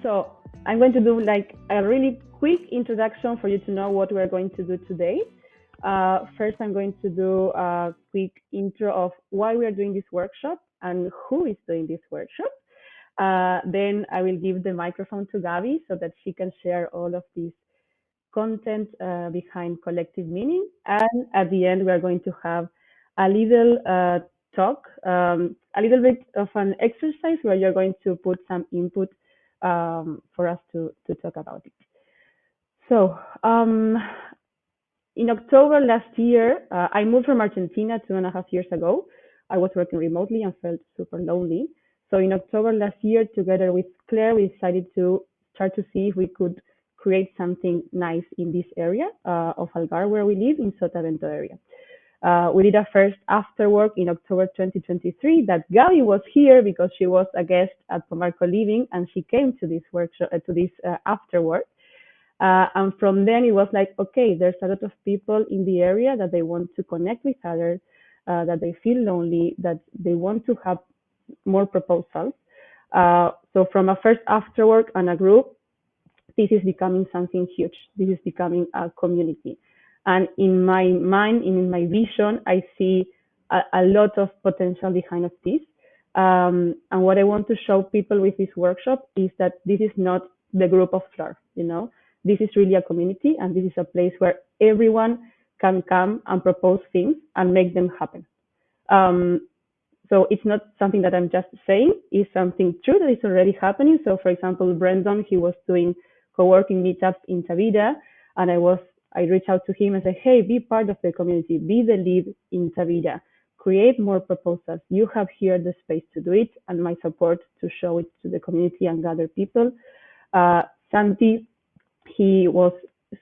So I'm going to do like a really quick introduction for you to know what we're going to do today. First, I'm going to do a quick intro of why we are doing this workshop and who is doing this workshop. Then I will give the microphone to Gabi so that she can share all of this content behind collective meaning. And at the end, we are going to have a little talk, a little bit of an exercise where you're going to put some input for us to talk about it. So in October last year, I moved from Argentina 2.5 years ago. I was working remotely and felt super lonely. So in October last year, together with Claire, we decided to start to see if we could create something nice in this area of Algarve where we live, in Sotavento area. We did a first after work in October 2023 that Gabi was here because she was a guest at Pomarco Living and she came to this workshop, to this after work. And from then it was like, okay, there's a lot of people in the area that they want to connect with others, that they feel lonely, that they want to have more proposals. So from a first after work and a group, this is becoming something huge. This is becoming a community. And in my mind, in my vision, I see a lot of potential behind of this. And what I want to show people with this workshop is that this is not the group of Fleur, you know. This is really a community, and this is a place where everyone can come and propose things and make them happen. So it's not something that I'm just saying, it's something true that is already happening. So for example, Brendan, he was doing co-working meetups in Tavira, and I reached out to him and said, hey, be part of the community, be the lead in Tavira, create more proposals. You have here the space to do it, and my support to show it to the community and gather people. Santi, he was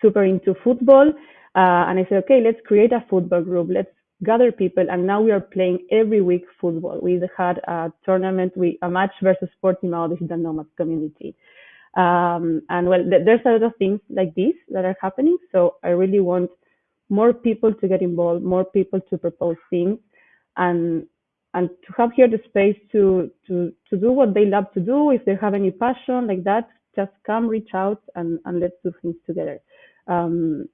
super into football, and I said, okay, let's create a football group. Let's gather people, and now we are playing every week football. We had a tournament, a match versus Portugal. This is the Nomads community. And well, there's a lot of things like this that are happening. So I really want more people to get involved, more people to propose things, and to have here the space to do what they love to do. If they have any passion like that, just come, reach out, and let's do things together.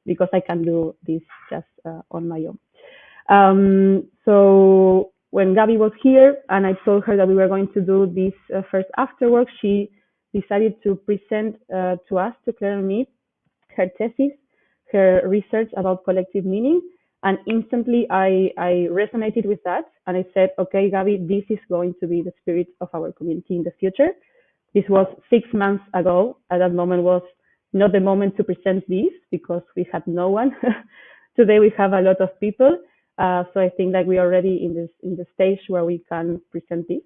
Because I can do this just on my own. So when Gabi was here and I told her that we were going to do this first after work, she decided to present to us, to Claire and me, her thesis, her research about collective meaning. And instantly I resonated with that. And I said, okay, Gabi, this is going to be the spirit of our community in the future. This was 6 months ago. At that moment was not the moment to present this because we had no one. Today we have a lot of people. So I think that we are already in the stage where we can present this.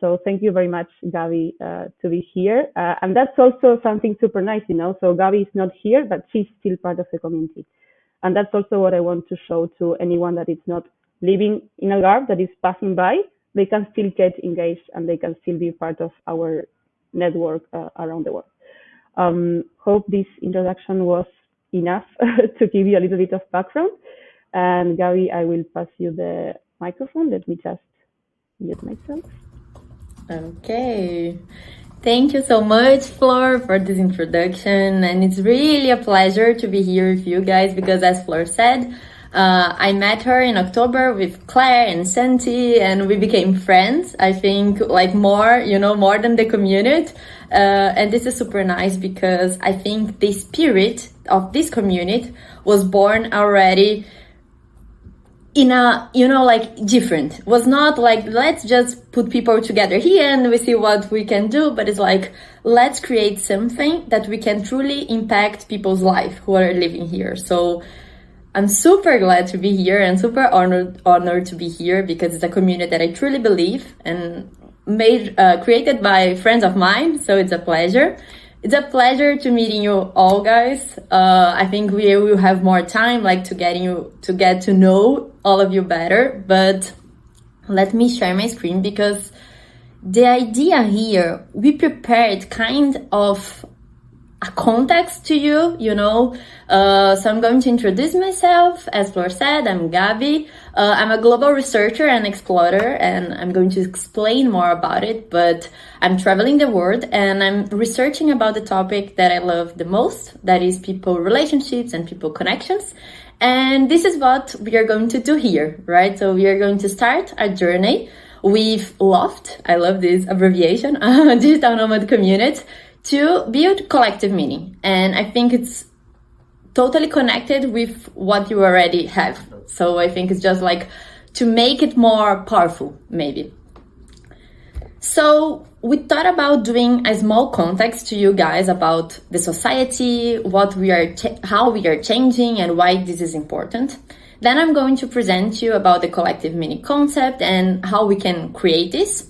So thank you very much, Gabi, to be here. And that's also something super nice, you know. So Gabi is not here, but she's still part of the community. And that's also what I want to show to anyone that is not living in Algarve, that is passing by. They can still get engaged and they can still be part of our network around the world. Hope this introduction was enough to give you a little bit of background. And Gabi, I will pass you the microphone. Let me just mute myself. Okay. Thank you so much, Flor, for this introduction. And it's really a pleasure to be here with you guys because, as Flor said, I met her in October with Claire and Santi, and we became friends. I think like more than the community. And this is super nice because I think the spirit of this community was born already in a, different. It was not like, let's just put people together here and we see what we can do, but it's like, let's create something that we can truly impact people's life who are living here. So I'm super glad to be here and super honored to be here because it's a community that I truly believe and created by friends of mine. So it's a pleasure. It's a pleasure to meeting you all, guys. I think we will have more time, to get to know all of you better. But let me share my screen because the idea here, we prepared kind of a context to you, you know. So I'm going to introduce myself. As Flor said, I'm Gabi. I'm a global researcher and explorer, and I'm going to explain more about it, but I'm traveling the world and I'm researching about the topic that I love the most, that is people relationships and people connections. And this is what we are going to do here, right? So we are going to start our journey with LOFT. I love this abbreviation, Digital Nomad Community, to build collective meaning. And I think it's totally connected with what you already have. So I think it's just like to make it more powerful, maybe. So we thought about doing a small context to you guys about the society, what we are, how we are changing and why this is important. Then I'm going to present you about the collective meaning concept and how we can create this.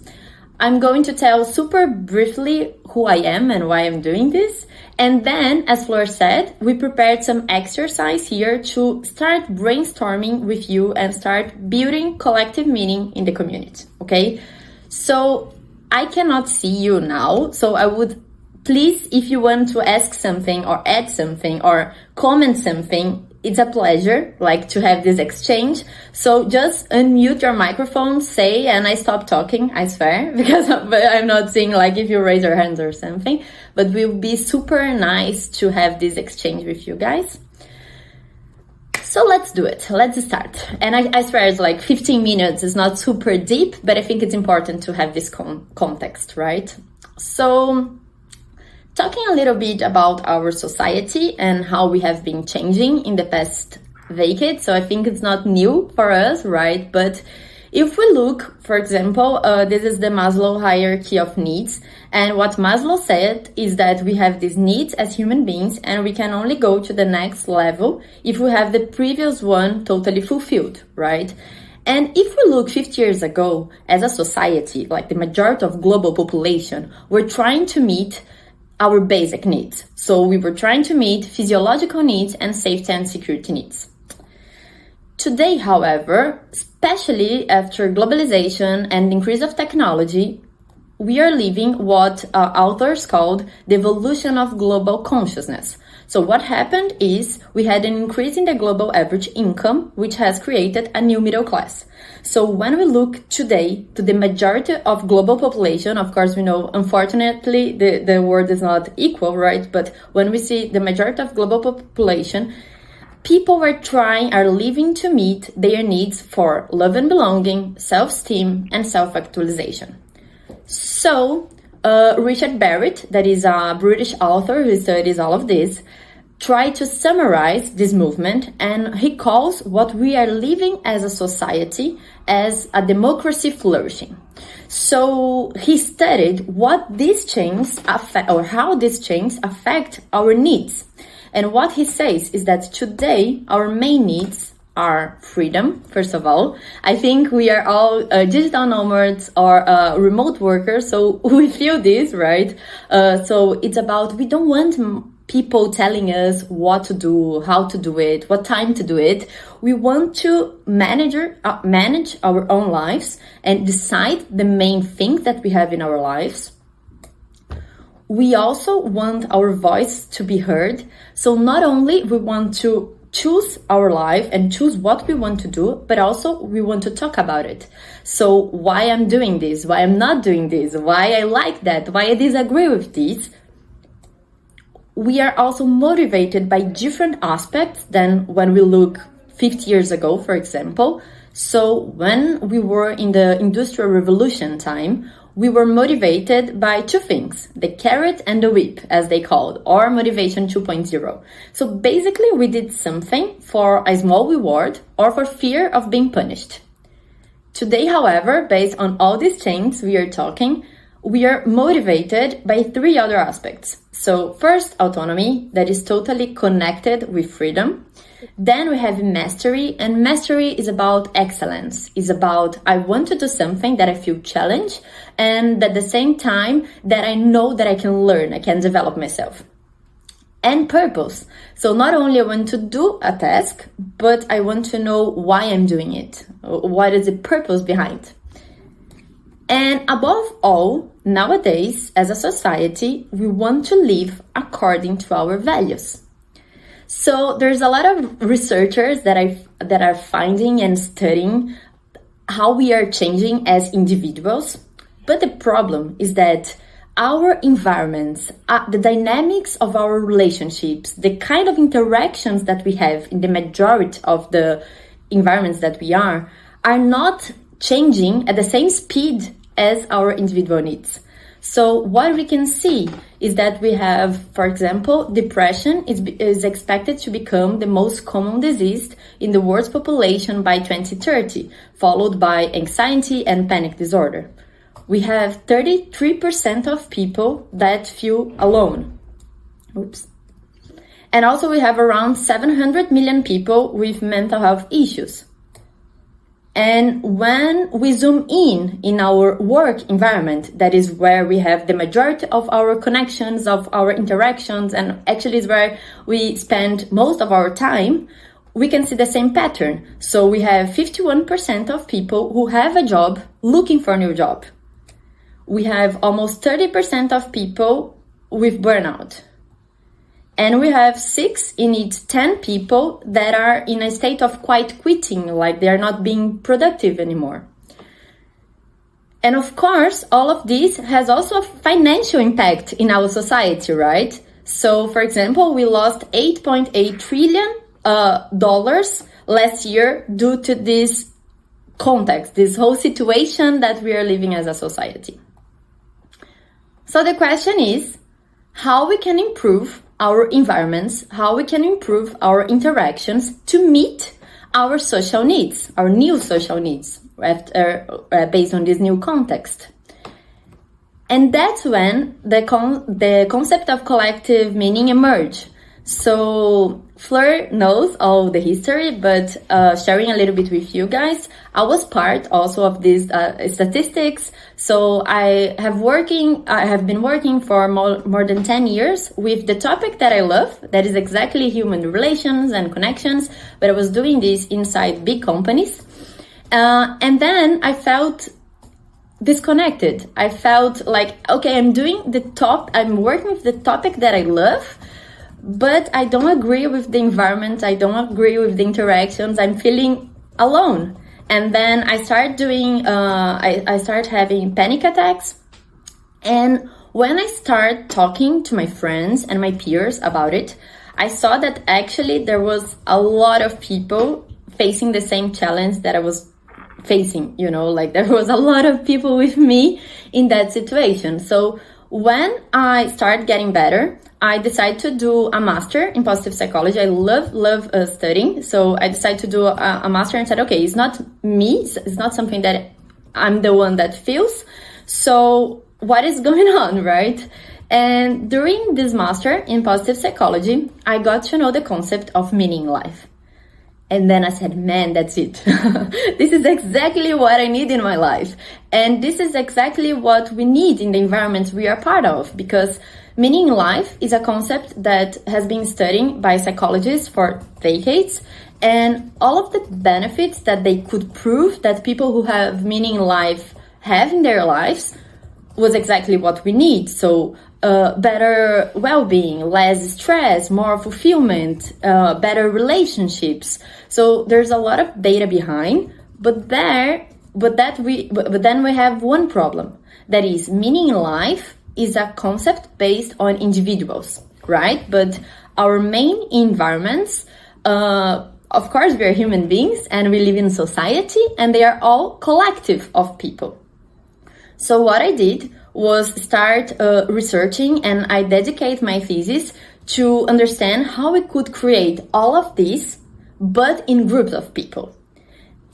I'm going to tell super briefly who I am and why I'm doing this. And then, as Flor said, we prepared some exercise here to start brainstorming with you and start building collective meaning in the community, okay? So I cannot see you now, so I would please, if you want to ask something or add something or comment something, it's a pleasure, like, to have this exchange. So just unmute your microphone, say, and I stop talking, I swear, because I'm not seeing, like, if you raise your hands or something. But it will be super nice to have this exchange with you guys. So let's do it. Let's start. And I swear it's like 15 minutes. It's not super deep, but I think it's important to have this context, right? So talking a little bit about our society and how we have been changing in the past decade. So I think it's not new for us, right? But if we look, for example, this is the Maslow hierarchy of needs. And what Maslow said is that we have these needs as human beings and we can only go to the next level if we have the previous one totally fulfilled, right? And if we look 50 years ago, as a society, like the majority of global population, we're trying to meet our basic needs. So we were trying to meet physiological needs and safety and security needs. Today, however, especially after globalization and increase of technology, we are living what authors called the evolution of global consciousness. So what happened is we had an increase in the global average income, which has created a new middle class. So when we look today to the majority of global population, of course, we know, unfortunately, the world is not equal, right? But when we see the majority of global population, people are living to meet their needs for love and belonging, self-esteem, and self-actualization. So, Richard Barrett, that is a British author who studies all of this, tried to summarize this movement, and he calls what we are living as a society as a democracy flourishing. So he studied what these changes affect, or how these changes affect our needs. And what he says is that today our main needs are freedom, first of all. I think we are all digital nomads or remote workers, so we feel this, right? So it's about, we don't want people telling us what to do, how to do it, what time to do it. We want to manage our own lives and decide the main things that we have in our lives. We also want our voice to be heard. So not only we want to choose our life and choose what we want to do, but also we want to talk about it. So why I'm doing this, why I'm not doing this, why I like that, why I disagree with this. We are also motivated by different aspects than when we look 50 years ago, for example. So when we were in the Industrial Revolution time, we were motivated by two things, the carrot and the whip, as they called, or motivation 2.0. So basically we did something for a small reward or for fear of being punished. Today, however, based on all these changes we are talking, we are motivated by three other aspects. So first, autonomy, that is totally connected with freedom. Then we have mastery, and mastery is about excellence. It's about, I want to do something that I feel challenged, and at the same time that I know that I can learn, I can develop myself. And purpose. So not only I want to do a task, but I want to know why I'm doing it. What is the purpose behind? And above all, nowadays, as a society, we want to live according to our values. So there's a lot of researchers that are finding and studying how we are changing as individuals. But the problem is that our environments, the dynamics of our relationships, the kind of interactions that we have in the majority of the environments that we are not changing at the same speed as our individual needs. So what we can see is that we have, for example, depression is expected to become the most common disease in the world's population by 2030, followed by anxiety and panic disorder. We have 33% of people that feel alone. Oops. And also we have around 700 million people with mental health issues. And when we zoom in our work environment, that is where we have the majority of our connections, of our interactions, and actually is where we spend most of our time, we can see the same pattern. So we have 51% of people who have a job looking for a new job. We have almost 30% of people with burnout. And we have 6 in each 10 people that are in a state of quite quitting, like they are not being productive anymore. And of course, all of this has also a financial impact in our society, right? So, for example, we lost $8.8 trillion last year due to this context, this whole situation that we are living as a society. So the question is, how we can improve our environments, how we can improve our interactions to meet our social needs, our new social needs, based on this new context. And that's when the concept of collective meaning emerged. So Fleur knows all the history, but sharing a little bit with you guys, I was part also of these statistics. So I have been working for more than 10 years with the topic that I love, that is exactly human relations and connections, but I was doing this inside big companies. And then I felt disconnected. I felt like, okay, I'm working with the topic that I love, but I don't agree with the environment. I don't agree with the interactions. I'm feeling alone. And then I started I started having panic attacks. And when I started talking to my friends and my peers about it, I saw that actually there was a lot of people facing the same challenge that I was facing, like there was a lot of people with me in that situation. So when I started getting better, I decided to do a master in positive psychology. I love studying. So I decided to do a master and said, okay, it's not me. It's not something that I'm the one that feels. So what is going on, right? And during this master in positive psychology, I got to know the concept of meaning in life. And then I said, man, that's it. This is exactly what I need in my life. And this is exactly what we need in the environments we are part of, because meaning in life is a concept that has been studied by psychologists for decades. And all of the benefits that they could prove that people who have meaning in life have in their lives was exactly what we need. So better well-being, less stress, more fulfillment, better relationships. So there's a lot of data behind, but then we have one problem. That is, meaning in life is a concept based on individuals, right? But our main environments, of course, we are human beings and we live in society, and they are all collective of people. So what I did was start researching, and I dedicate my thesis to understand how we could create all of this, but in groups of people.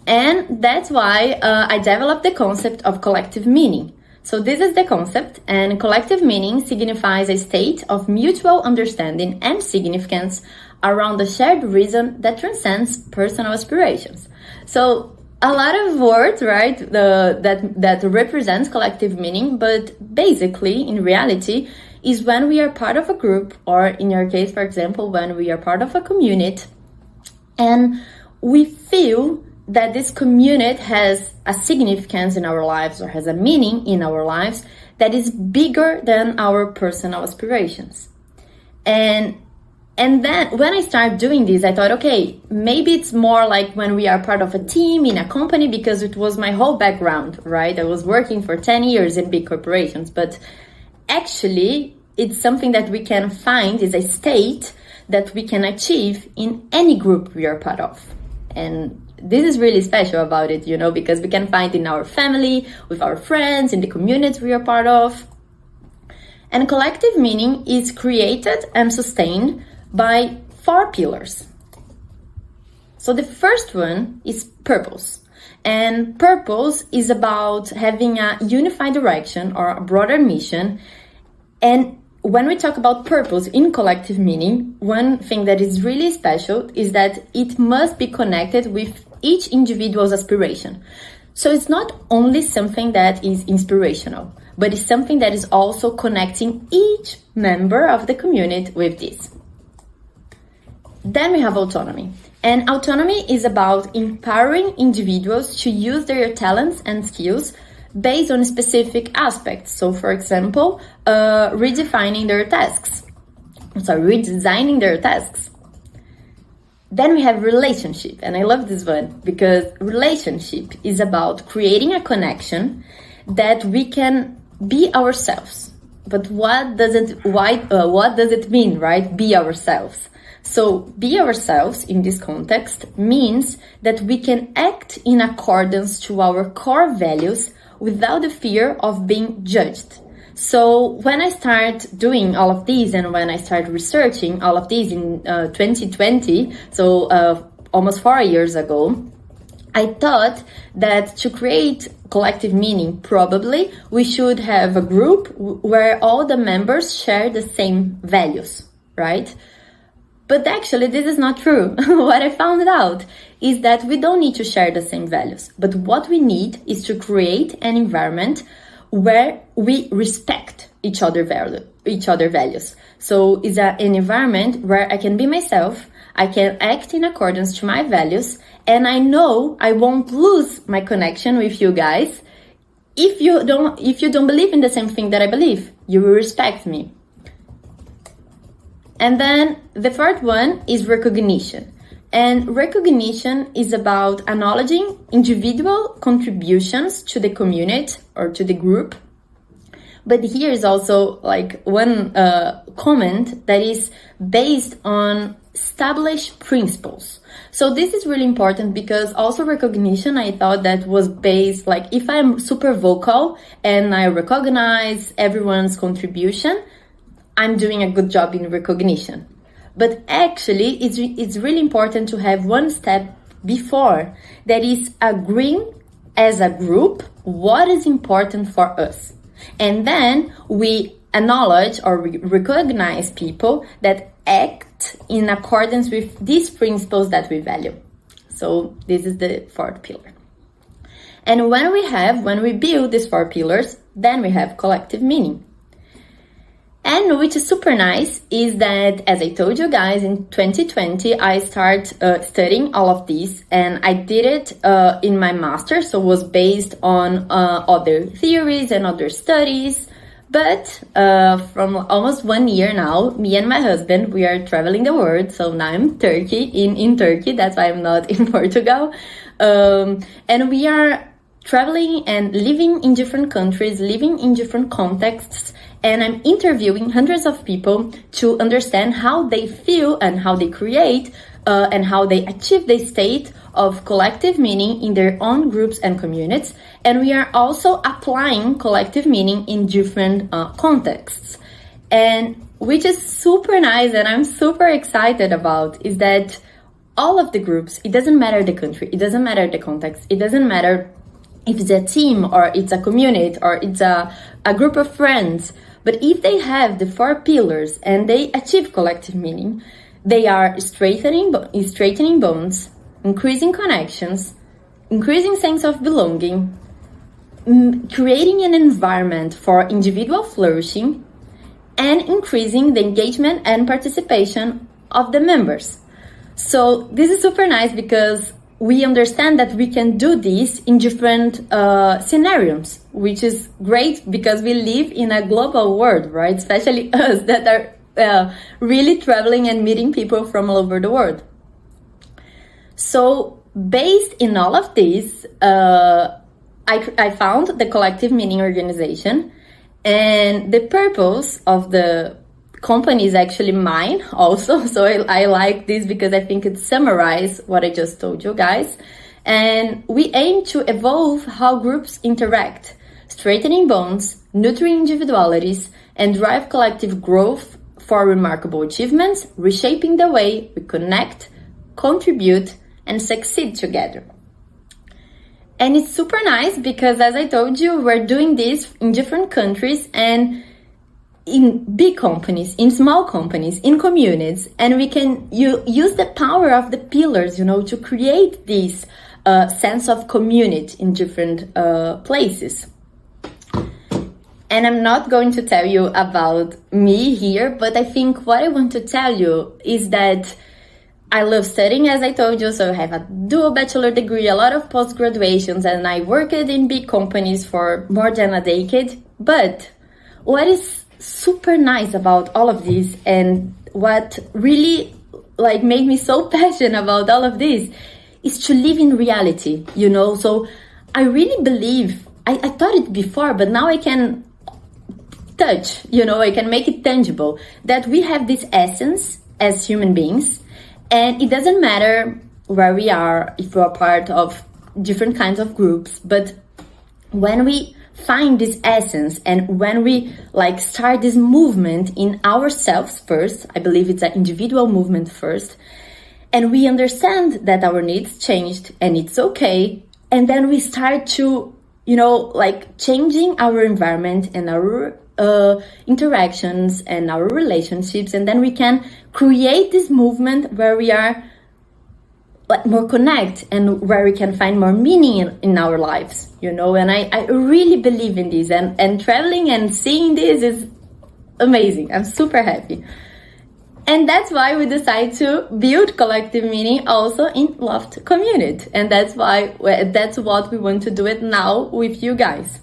And that's why I developed the concept of collective meaning. So this is the concept, and collective meaning signifies a state of mutual understanding and significance around a shared reason that transcends personal aspirations. So a lot of words, right, that represents collective meaning, but basically, in reality, is when we are part of a group, or in your case, for example, when we are part of a community, and we feel that this community has a significance in our lives or has a meaning in our lives that is bigger than our personal aspirations. And then when I started doing this, I thought, okay, maybe it's more like when we are part of a team in a company, because it was my whole background, right? I was working for 10 years in big corporations, but actually it's something that we can find, is a state that we can achieve in any group we are part of. And this is really special about it, because we can find in our family, with our friends, in the communities we are part of. And collective meaning is created and sustained by 4 pillars. So the first one is purpose. And purpose is about having a unified direction or a broader mission. And when we talk about purpose in collective meaning, one thing that is really special is that it must be connected with each individual's aspiration. So it's not only something that is inspirational, but it's something that is also connecting each member of the community with this. Then we have autonomy. And autonomy is about empowering individuals to use their talents and skills based on specific aspects. So, for example, redesigning their tasks. Then we have relationship, and I love this one because relationship is about creating a connection that we can be ourselves. But what does it mean, right? Be ourselves. So be ourselves in this context means that we can act in accordance to our core values without the fear of being judged. So when I start doing all of these and when I start researching all of these in 2020, so almost 4 years ago, I thought that to create collective meaning, probably we should have a group where all the members share the same values, right? But actually, this is not true. What I found out is that we don't need to share the same values. But what we need is to create an environment where we respect each other values. So it's an environment where I can be myself, I can act in accordance to my values, and I know I won't lose my connection with you guys if you don't believe in the same thing that I believe. You will respect me. And then the third one is recognition. And recognition is about acknowledging individual contributions to the community or to the group. But here is also like one comment that is based on established principles. So this is really important because also recognition, I thought that was based, like if I'm super vocal and I recognize everyone's contribution, I'm doing a good job in recognition. But actually, it's really important to have one step before, that is agreeing as a group what is important for us. And then we acknowledge or recognize people that act in accordance with these principles that we value. So this is the fourth pillar. And when we build these 4 pillars, then we have collective meaning. And which is super nice is that, as I told you guys, in 2020, I started studying all of these, and I did it in my master, so it was based on other theories and other studies. But from almost 1 year now, me and my husband, we are traveling the world. So now I'm in Turkey, that's why I'm not in Portugal. And we are traveling and living in different countries, living in different contexts. And I'm interviewing hundreds of people to understand how they feel and how they create and how they achieve the state of collective meaning in their own groups and communities. And we are also applying collective meaning in different contexts. And which is super nice and I'm super excited about is that all of the groups, it doesn't matter the country, it doesn't matter the context, it doesn't matter if it's a team or it's a community or it's a group of friends. But if they have the 4 pillars and they achieve collective meaning, they are strengthening bonds, increasing connections, increasing sense of belonging, creating an environment for individual flourishing, and increasing the engagement and participation of the members. So this is super nice because we understand that we can do this in different scenarios, which is great because we live in a global world, right? Especially us that are really traveling and meeting people from all over the world. So based in all of this, I found the collective meaning organization, and the purpose of the company is actually mine also. So I like this because I think it summarizes what I just told you guys. And we aim to evolve how groups interact, strengthening bonds, nurturing individualities, and drive collective growth for remarkable achievements, reshaping the way we connect, contribute, and succeed together. And it's super nice because, as I told you, we're doing this in different countries and in big companies, in small companies, in communities, and we can use the power of the pillars, to create this sense of community in different places. And I'm not going to tell you about me here, but I think what I want to tell you is that I love studying, as I told you, so I have a dual bachelor degree, a lot of post-graduations, and I worked in big companies for more than a decade. But what is super nice about all of this, and what really made me so passionate about all of this, is to live in reality, So I really believe, I thought it before, but now I can touch, I can make it tangible, that we have this essence as human beings. And it doesn't matter where we are, if we're part of different kinds of groups, but when we find this essence and when we start this movement in ourselves first, I believe it's an individual movement first, and we understand that our needs changed and it's okay, and then we start to, changing our environment and our interactions and our relationships, and then we can create this movement where we are more connect and where we can find more meaning in our lives, and I really believe in this, and traveling and seeing this is amazing. I'm super happy. And that's why we decided to build collective meaning also in LOFT community, and that's what we want to do it now with you guys.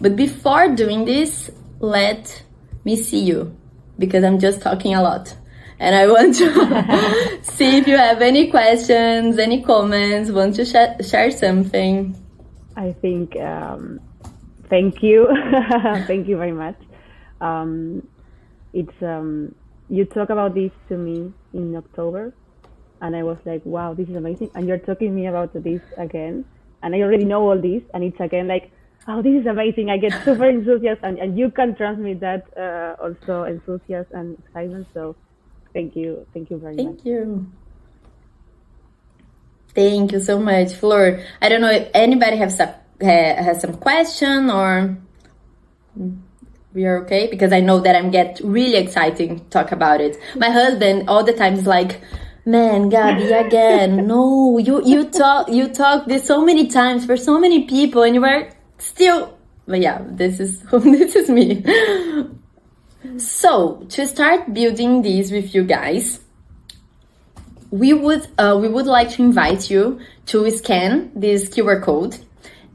But before doing this, let me see you, because I'm just talking a lot. And I want to see if you have any questions, any comments, want to share something. I think, thank you. Thank you very much. You talk about this to me in October, and I was like, wow, this is amazing. And you're talking to me about this again. And I already know all this, and it's again oh, this is amazing. I get super enthusiastic, and you can transmit that also enthusiasm and excitement. So thank you very much. Thank you. Thank you so much, Flor. I don't know if anybody has some question, or we are okay, because I know that I'm get really excited to talk about it. My husband all the time is like, man, Gabi, again, no, you talk this so many times for so many people, and you were still, but yeah, this is me. So to start building this with you guys, we would like to invite you to scan this QR code,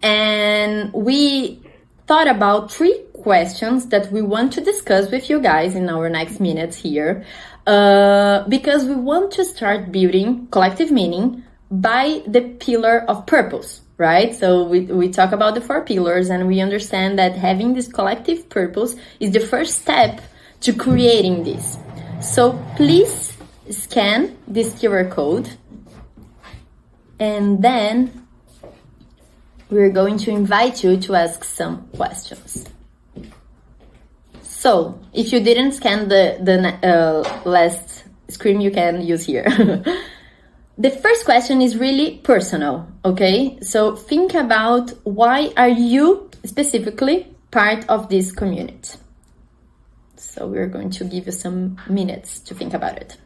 and we thought about 3 questions that we want to discuss with you guys in our next minutes here, because we want to start building collective meaning by the pillar of purpose, right? So we talk about the 4 pillars, and we understand that having this collective purpose is the first step to creating this. So please scan this QR code, and then we're going to invite you to ask some questions. So if you didn't scan the last screen, you can use here. The first question is really personal, okay? So think about, why are you specifically part of this community? So we're going to give you some minutes to think about it.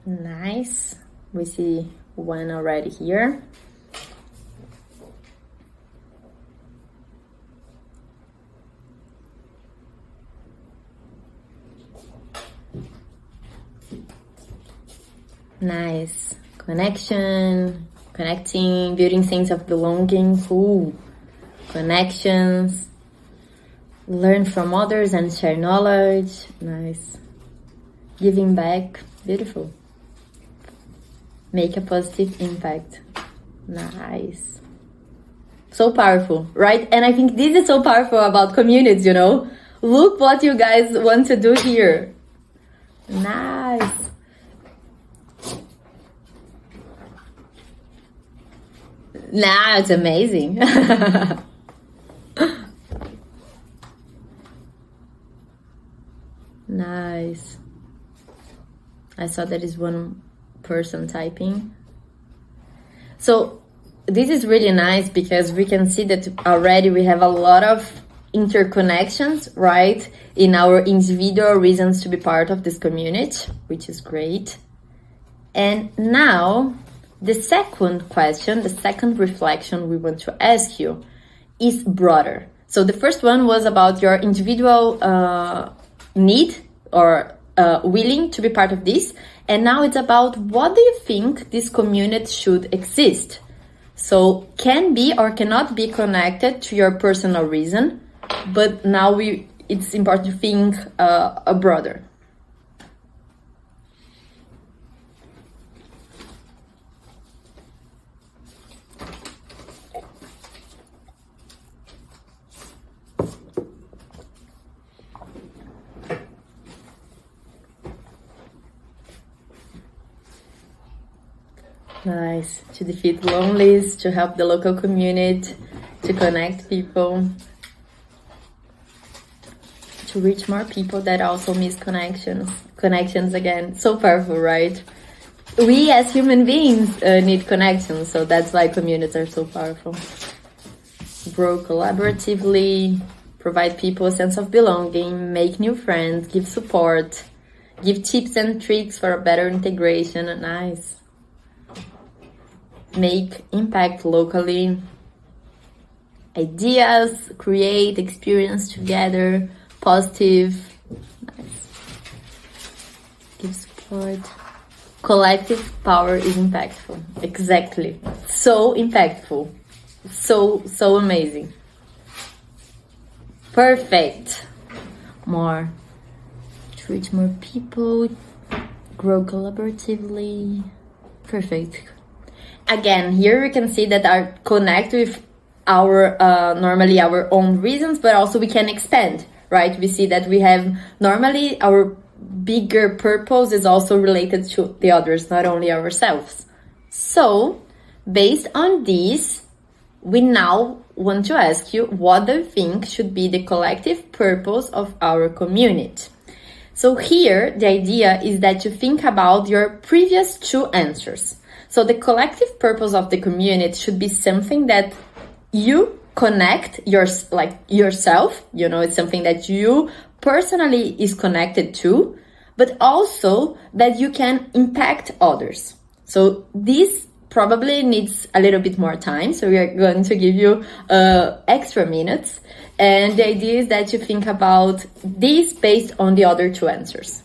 Nice. We see one already here. Nice. Connection, connecting, building sense of belonging. Ooh. Connections. Learn from others and share knowledge. Nice. Giving back. Beautiful. Make a positive impact. Nice. So powerful, right? And I think this is so powerful about communities, you know? Look what you guys want to do here. Nice. Nah, it's amazing. Nice. I saw there is one person typing. So this is really nice because we can see that already we have a lot of interconnections, right? In our individual reasons to be part of this community, which is great. And now the second question, the second reflection we want to ask you is broader. So the first one was about your individual need or willing to be part of this. And now it's about what do you think this community should exist? So can be or cannot be connected to your personal reason, but now it's important to think broader. Nice. To defeat loneliness, to help the local community, to connect people, to reach more people that also miss connections. Connections again, so powerful, right? We as human beings need connections, so that's why communities are so powerful. Grow collaboratively, provide people a sense of belonging, make new friends, give support, give tips and tricks for a better integration. Nice. Make impact locally, ideas, create experience together, positive, nice. Give support. Collective power is impactful. Exactly. So impactful. So amazing. Perfect. More. To reach more people, grow collaboratively. Perfect. Again, here we can see that our connect with our normally our own reasons, but also we can expand, right? We see that we have normally our bigger purpose is also related to the others, not only ourselves. So based on this, we now want to ask you, what do you think should be the collective purpose of our community? So here, the idea is that you think about your previous two answers. So the collective purpose of the community should be something that you connect yourself, you know, it's something that you personally is connected to, but also that you can impact others. So this probably needs a little bit more time, so we are going to give you extra minutes. And the idea is that you think about this based on the other two answers.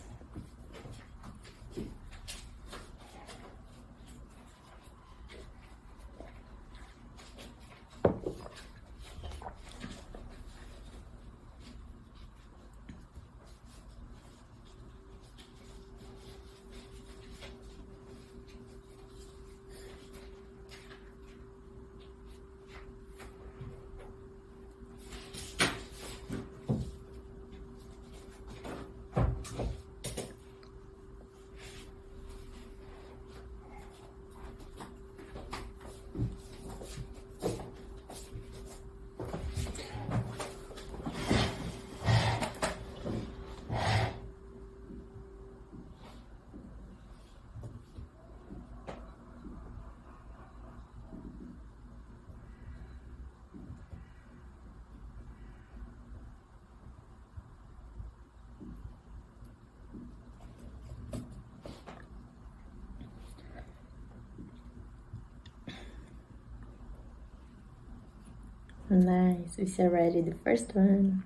Nice. We see already the first one.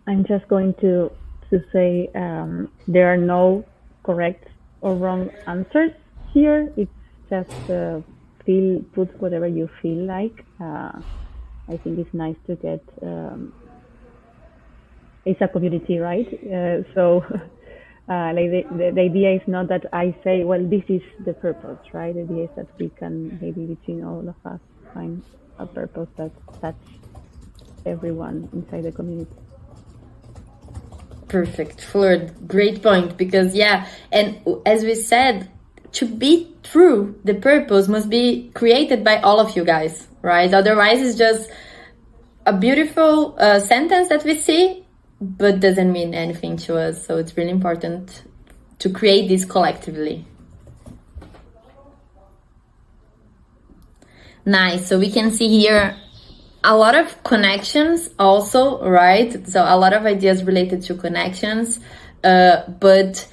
I'm just going to say there are no correct or wrong answers here. It's just put whatever you feel like. I think it's nice to get. It's a community, right? So. Like the idea is not that I say, well, this is the purpose, right? The idea is that we can maybe between all of us find a purpose that touch everyone inside the community. Perfect, Fleur. Great point. Because yeah, and as we said, to be true, the purpose must be created by all of you guys, right? Otherwise, it's just a beautiful sentence that we see, but doesn't mean anything to us. So it's really important to create this collectively. Nice. So we can see here a lot of connections also, right? So a lot of ideas related to connections, but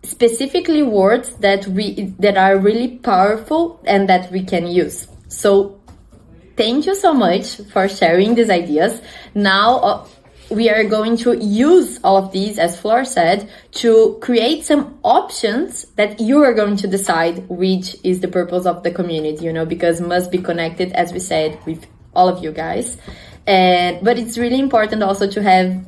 specifically words that are really powerful and that we can use. So thank you so much for sharing these ideas. Now, we are going to use all of these, as Flor said, to create some options that you are going to decide which is the purpose of the community, because must be connected, as we said, with all of you guys. But it's really important also to have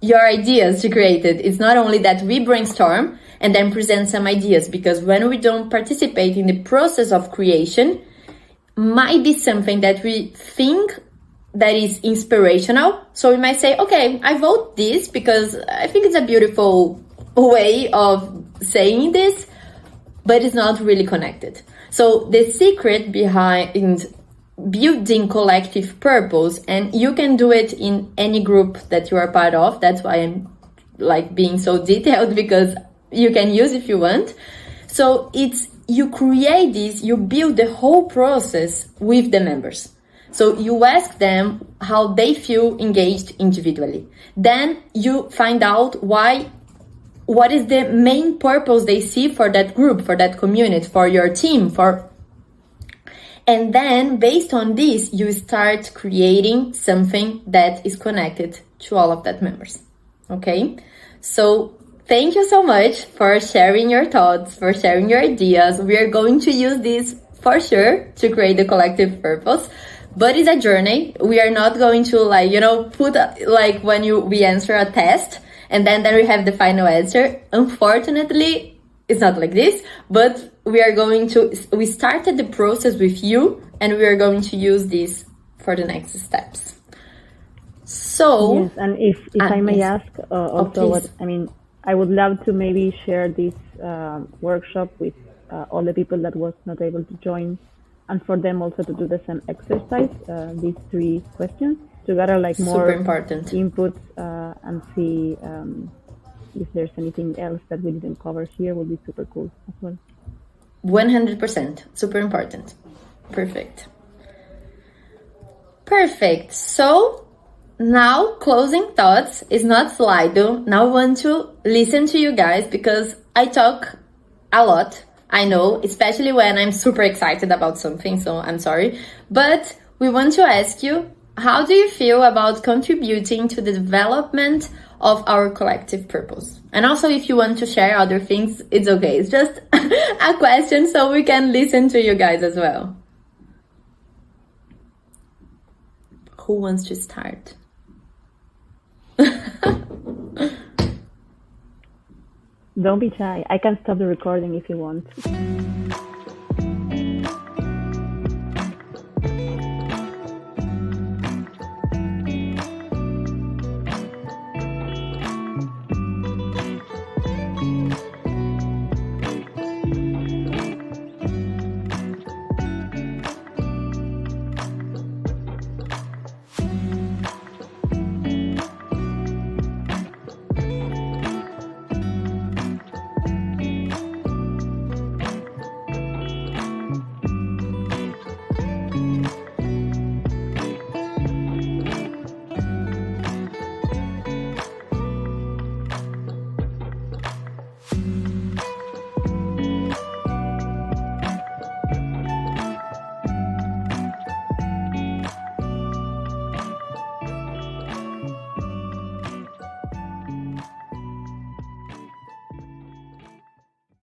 your ideas to create it. It's not only that we brainstorm and then present some ideas, because when we don't participate in the process of creation, might be something that we think that is inspirational. So we might say, okay, I vote this because I think it's a beautiful way of saying this, but it's not really connected. So the secret behind building collective purpose, and you can do it in any group that you are part of. That's why I'm like being so detailed, because you can use if you want. So it's, you create this, you build the whole process with the members. So you ask them how they feel engaged individually. Then you find out what is the main purpose they see for that group, for that community, for your team, and then based on this, you start creating something that is connected to all of that members. Okay? So thank you so much for sharing your thoughts, for sharing your ideas. We are going to use this for sure to create the collective purpose. But it's a journey. We are not going to put we answer a test and then we have the final answer. Unfortunately, it's not like this, but we started the process with you, and we are going to use this for the next steps. So yes, and if I may ask also, I would love to maybe share this workshop with all the people that was not able to join, and for them also to do the same exercise, these 3 questions, to gather more super important inputs and see if there's anything else that we didn't cover here. Would be super cool as well. 100%, super important. Perfect. So now closing thoughts is not Slido. Now I want to listen to you guys, because I talk a lot. I know, especially when I'm super excited about something, so I'm sorry. But we want to ask you, how do you feel about contributing to the development of our collective purpose? And also, if you want to share other things, it's okay. It's just a question so we can listen to you guys as well. Who wants to start? Don't be shy. I can stop the recording if you want.